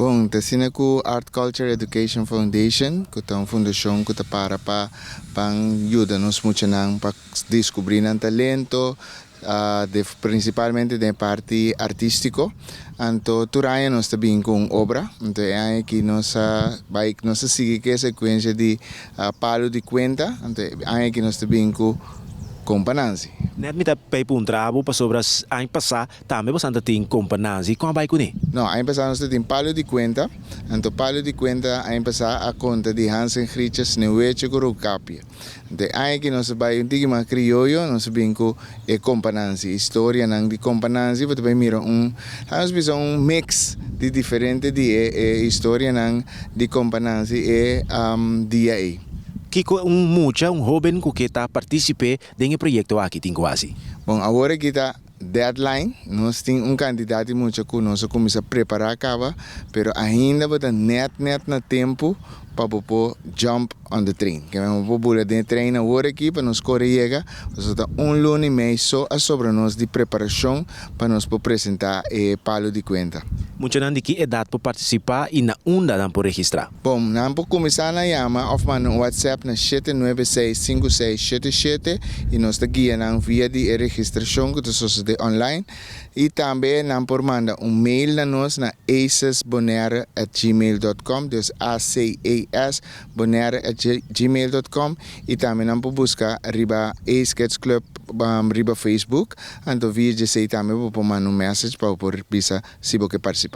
Bom, tasina ko Art Culture Education Foundation, ko tang fundasyon ko ta para pang ayuda nos mucho nang pa descobrir ng talento, principalmente de parte artístico. Anto turaya nos tabing kung obra, anto ay que nos baik nos sigue que sequência de palu de kuenta, anto ay que nos tabing ko kompa nanzi. Net met pay puntrabo pa sobras ang pasa tame bastante ting kompa nanzi com vai kuni. No, aí empezamos a ter palu de cuenta, anto palu de cuenta aí empezar a conta de Hansen Griches Neuweche Gorokapia. De aí que nós vai um tigma criollo, nós binco e compananzi, história nang de compananzi, você vai mirar nós bisa mix de diferente de história nang de compananzi e dia aí. Kiko jovem que está participe desse projeto aqui tem quase. Bom, agora que está deadline, nós temos candidato muito que nós começamos a preparar acaba, pero ainda bota net na tempo para poder jump on the train. Que vamos poder de trein agora aqui para nós correr nós tá lunes e meio só a sobre nós de preparação para nós apresentar palo de cuenta. Muito não de que idade para participar e na onda não por registrar. Bom, não por começar na chama of man no WhatsApp na 7965677 e nós tá guiando via de registração que tu de online e também não por manda mail na nós na acesbonaire@gmail.com, dus acas@gmail.com e também não por buscar riba Sketch Club riba Facebook, então via de sei também por mandar message para por bisa se você participar.